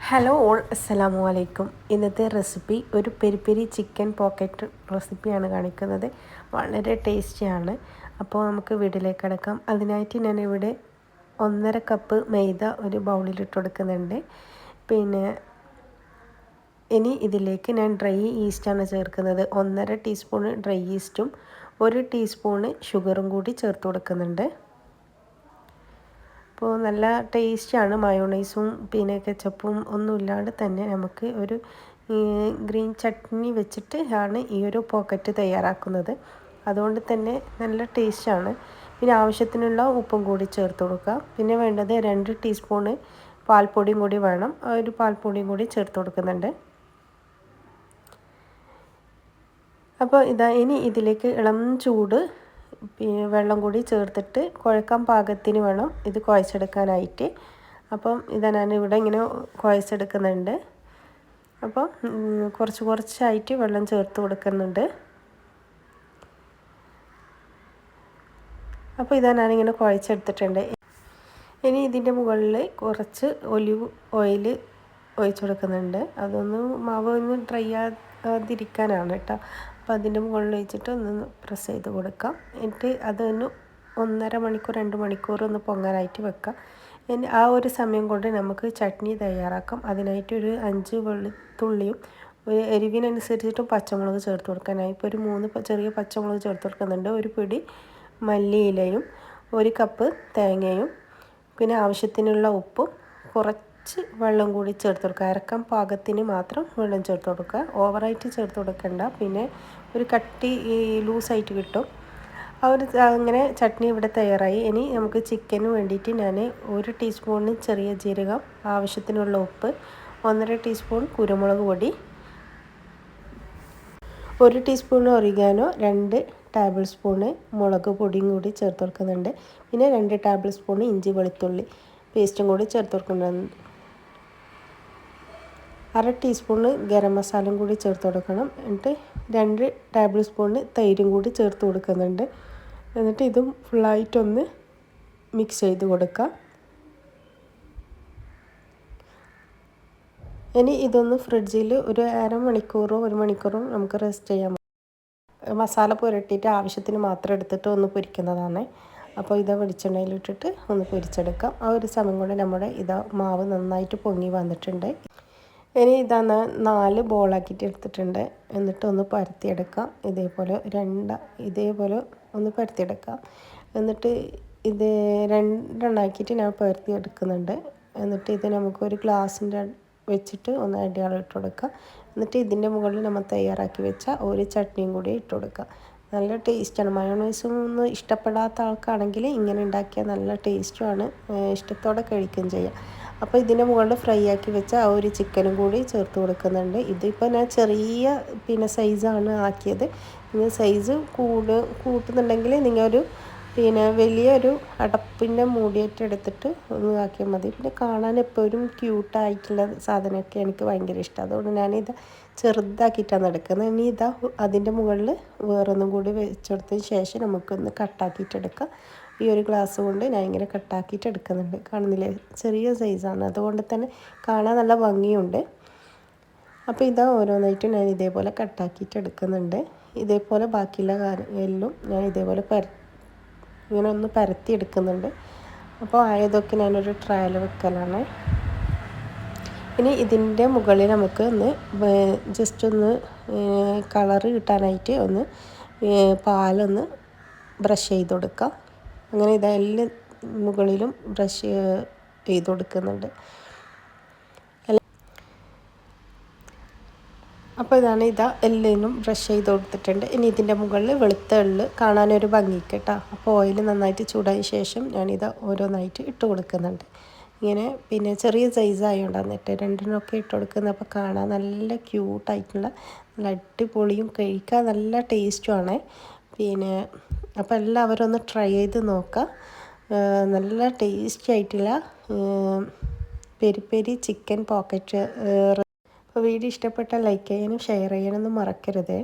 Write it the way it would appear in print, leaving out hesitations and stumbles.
Hello all അസ്സലാമു അലൈക്കും. ഇന്നത്തെ റെസിപ്പി ഒരു പെരി പെരി ചിക്കൻ പോക്കറ്റ് റെസിപ്പിയാണ് കാണിക്കുന്നത്. വളരെ ടേസ്റ്റിയാണ്. അപ്പോൾ നമുക്ക് വീട്ടിലേക്ക് കിടക്കാം. അതിനായിട്ട് ഞാനിവിടെ 1.5 കപ്പ് മൈദ ഒരു ബൗളിലിട്ട് കൊടുക്കുന്നുണ്ട്. പിന്നെ ഇനി ഇതിലേക്ക് ഞാൻ ഡ്രൈ ഈസ്റ്റാണ് ചേർക്കുന്നത്. 1.5 ടീസ്പൂൺ ഡ്രൈ ഈസ്റ്റും 1 ടീസ്പൂണ് ഷുഗറും കൂടി ചേർത്ത് കൊടുക്കുന്നുണ്ട്. അപ്പോൾ നല്ല ടേസ്റ്റാണ്. മയോണൈസും പിന്നെ കെച്ചപ്പും ഒന്നും ഇല്ലാണ്ട് തന്നെ നമുക്ക് ഒരു ഗ്രീൻ ചട്നി വെച്ചിട്ട് ആണ് ഈ ഒരു പോക്കറ്റ് തയ്യാറാക്കുന്നത്. അതുകൊണ്ട് തന്നെ നല്ല ടേസ്റ്റാണ്. പിന്നെ ആവശ്യത്തിനുള്ള ഉപ്പും കൂടി ചേർത്ത് കൊടുക്കുക. പിന്നെ വേണ്ടത് 2 ടീസ്പൂണ് പാൽപ്പൊടിയും കൂടി വേണം. ഒരു പാൽപ്പൊടിയും കൂടി ചേർത്ത് കൊടുക്കുന്നുണ്ട്. അപ്പോൾ ഇനി ഇതിലേക്ക് ഇളം ചൂട് വെള്ളം കൂടി ചേർത്തിട്ട് കുഴക്കാൻ പാകത്തിന് വേണം ഇത് കുഴച്ചെടുക്കാനായിട്ട്. അപ്പം ഞാനിവിടെ ഇങ്ങനെ കുഴച്ചെടുക്കുന്നുണ്ട്. അപ്പോൾ കുറച്ചായിട്ട് വെള്ളം ചേർത്ത് കൊടുക്കുന്നുണ്ട്. അപ്പോൾ ഞാനിങ്ങനെ കുഴച്ചെടുത്തിട്ടുണ്ട്. ഇനി ഇതിൻ്റെ മുകളിൽ കുറച്ച് ഒലിവ് ഓയിൽ ഒഴിച്ചു കൊടുക്കുന്നുണ്ട്. അതൊന്ന് മാവ് ഒന്ന് ഡ്രൈ ആകാതിരിക്കാനാണ് കേട്ടോ. അപ്പോൾ അതിൻ്റെ മുകളിൽ വെച്ചിട്ട് ഒന്ന് പ്രസ് ചെയ്ത് കൊടുക്കാം. എന്നിട്ട് അതൊന്ന് 1.5 മണിക്കൂർ 2 മണിക്കൂർ ഒന്ന് പൊങ്ങാനായിട്ട് വെക്കാം. ഇനി ആ ഒരു സമയം കൊണ്ട് നമുക്ക് ചട്നി തയ്യാറാക്കാം. അതിനായിട്ട് ഒരു 5 വെളുത്തുള്ളിയും എരിവിനനുസരിച്ചിട്ടും പച്ചമുളക് ചേർത്ത് കൊടുക്കാനായി ഇപ്പോൾ ഒരു 3 ചെറിയ പച്ചമുളക് ചേർത്ത് കൊടുക്കുന്നുണ്ട്. ഒരു പിടി മല്ലിയിലയും 1 കപ്പ് തേങ്ങയും പിന്നെ ആവശ്യത്തിനുള്ള ഉപ്പും കുറച്ച് വെള്ളം കൂടി ചേർത്ത് കൊടുക്കുക. അരക്കാൻ പാകത്തിന് മാത്രം വെള്ളം ചേർത്ത് കൊടുക്കുക. ഓവറായിട്ട് ചേർത്ത് കൊടുക്കണ്ട. പിന്നെ ഒരു കട്ടി ലൂസായിട്ട് കിട്ടും. അങ്ങനെ ചട്നി ഇവിടെ തയ്യാറായി. ഇനി നമുക്ക് ചിക്കന് വേണ്ടിയിട്ട് ഞാൻ 1 ടീസ്പൂൺ ചെറിയ ജീരകം, ആവശ്യത്തിനുള്ള ഉപ്പ്, 1.5 ടീസ്പൂൺ കുരുമുളക് പൊടി, 1 ടീസ്പൂൺ ഒറിഗാനോ, 2 ടേബിൾ സ്പൂണ് മുളക് പൊടിയും കൂടി ചേർത്ത് കൊടുക്കുന്നുണ്ട്. പിന്നെ 2 ടേബിൾ സ്പൂൺ ഇഞ്ചി വെളുത്തുള്ളി പേസ്റ്റും കൂടി ചേർത്ത് കൊടുക്കുന്നുണ്ട്. 1/2 ടീസ്പൂണ് ഗരം മസാലയും കൂടി ചേർത്ത് കൊടുക്കണം. എന്നിട്ട് 2 ടേബിൾ സ്പൂണ് തൈരും കൂടി ചേർത്ത് കൊടുക്കുന്നുണ്ട്. എന്നിട്ട് ഇതും ഫുള്ളായിട്ടൊന്ന് മിക്സ് ചെയ്ത് കൊടുക്കാം. ഇനി ഇതൊന്ന് ഫ്രിഡ്ജിൽ ഒരു 1/2 മണിക്കൂറോ 1 മണിക്കൂറോ നമുക്ക് റെസ്റ്റ് ചെയ്യാം. മസാല പുരട്ടിയിട്ട് ആവശ്യത്തിന് മാത്രം എടുത്തിട്ട് ഒന്ന് പൊരിക്കുന്നതാണ്. അപ്പോൾ വെളിച്ചെണ്ണയിലിട്ടിട്ട് ഒന്ന് പൊരിച്ചെടുക്കാം. ആ ഒരു സമയം കൊണ്ട് നമ്മുടെ മാവ് നന്നായിട്ട് പൊങ്ങി വന്നിട്ടുണ്ട്. ഇനി 4 ബോളാക്കിയിട്ട് എടുത്തിട്ടുണ്ട്. എന്നിട്ട് ഒന്ന് പരത്തിയെടുക്കാം. ഇതേപോലെ ഒന്ന് പരത്തിയെടുക്കാം. എന്നിട്ട് ഇത് 2 എണ്ണമാക്കിയിട്ട് ഞാൻ പരത്തിയെടുക്കുന്നുണ്ട്. എന്നിട്ട് നമുക്കൊരു ഗ്ലാസിൻ്റെ വെച്ചിട്ട് ഒന്ന് അടിയാളം ഇട്ട് കൊടുക്കുക. എന്നിട്ട് ഇതിൻ്റെ മുകളിൽ നമ്മൾ തയ്യാറാക്കി വെച്ച ഒരു ചട്നിയും കൂടി ഇട്ട് കൊടുക്കുക. നല്ല ടേസ്റ്റാണ്. മയോണൈസും ഒന്നും ഇഷ്ടപ്പെടാത്ത ആൾക്കാണെങ്കിൽ ഇങ്ങനെ ഉണ്ടാക്കിയാൽ നല്ല ടേസ്റ്റുമാണ്. ഇഷ്ടത്തോടെ കഴിക്കുകയും ചെയ്യാം. അപ്പോൾ ഇതിൻ്റെ മുകളിൽ ഫ്രൈ ആക്കി വെച്ച ആ ഒരു ചിക്കനും കൂടി ചേർത്ത് കൊടുക്കുന്നുണ്ട്. ഇതിപ്പോൾ ഞാൻ ചെറിയ സൈസാണ് ആക്കിയത്. നിങ്ങൾ സൈസ് കൂട്ടുന്നുണ്ടെങ്കിൽ നിങ്ങൾ വലിയൊരു അടപ്പിൻ്റെ മൂടിയിട്ട് എടുത്തിട്ട് ഒന്ന് ആക്കിയാൽ മതി. പിന്നെ കാണാൻ എപ്പോഴും ക്യൂട്ടായിട്ടുള്ള സാധനമൊക്കെ എനിക്ക് ഭയങ്കര ഇഷ്ടം. അതുകൊണ്ട് ഞാനിത് ചെറുതാക്കിയിട്ടാണ് എടുക്കുന്നത്. ഇനി അതിൻ്റെ മുകളിൽ വേറൊന്നും കൂടി വെച്ചെടുത്തതിന് ശേഷം നമുക്കൊന്ന് കട്ടാക്കിയിട്ടെടുക്കാം. ഈ ഒരു ഗ്ലാസ് കൊണ്ട് ഞാൻ ഇങ്ങനെ കട്ടാക്കിയിട്ട് എടുക്കുന്നുണ്ട്. കാണുന്നില്ലേ, ചെറിയ സൈസാണ്. അതുകൊണ്ട് തന്നെ കാണാൻ നല്ല ഭംഗിയുണ്ട്. അപ്പോൾ ഓരോന്നായിട്ട് ഞാൻ ഇതേപോലെ കട്ടാക്കിയിട്ട് എടുക്കുന്നുണ്ട്. ഇതേപോലെ ബാക്കിയുള്ള എല്ലാം ഞാൻ ഇതേപോലെ ഇങ്ങനെ ഒന്ന് പരത്തി എടുക്കുന്നുണ്ട്. അപ്പോൾ ആയതൊക്കെ ഞാനൊരു ട്രയൽ വെക്കലാണ്. ഇനി ഇതിൻ്റെ മുകളിൽ നമുക്ക് ജസ്റ്റ് ഒന്ന് കളറ് കിട്ടാനായിട്ട് ഒന്ന് പാലൊന്ന് ബ്രഷ് ചെയ്ത് കൊടുക്കാം. അങ്ങനെ എല്ലാ മുകളിലും ബ്രഷ് ചെയ്ത് കൊടുക്കുന്നുണ്ട്. അപ്പോൾ എല്ലാം ബ്രഷ് ചെയ്ത് കൊടുത്തിട്ടുണ്ട്. ഇനി ഇതിൻ്റെ മുകളിൽ വെളുത്ത എള്ള് കാണാനൊരു ഭംഗിക്ക് കേട്ടോ. അപ്പോൾ ഓയിൽ നന്നായിട്ട് ചൂടായ ശേഷം ഞാനിത് ഓരോന്നായിട്ട് ഇട്ട് കൊടുക്കുന്നുണ്ട്. ഇങ്ങനെ പിന്നെ ചെറിയ സൈസ് ആയതുകൊണ്ടാണ് 2 ഇട്ട് കൊടുക്കുന്നത്. അപ്പോൾ കാണാൻ നല്ല ക്യൂട്ടായിട്ടുള്ള നല്ല അടിപൊളിയും കഴിക്കാൻ നല്ല ടേസ്റ്റുമാണ്. അപ്പോൾ എല്ലാവരും ഒന്ന് ട്രൈ ചെയ്ത് നോക്കാം. നല്ല ടേസ്റ്റി ആയിട്ടുള്ള പെരി പെരി ചിക്കൻ പോക്കറ്റ്. അപ്പോൾ വീഡിയോ ഇഷ്ടപ്പെട്ടാൽ ലൈക്ക് ചെയ്യാനും ഷെയർ ചെയ്യാനൊന്നും മറക്കരുത്.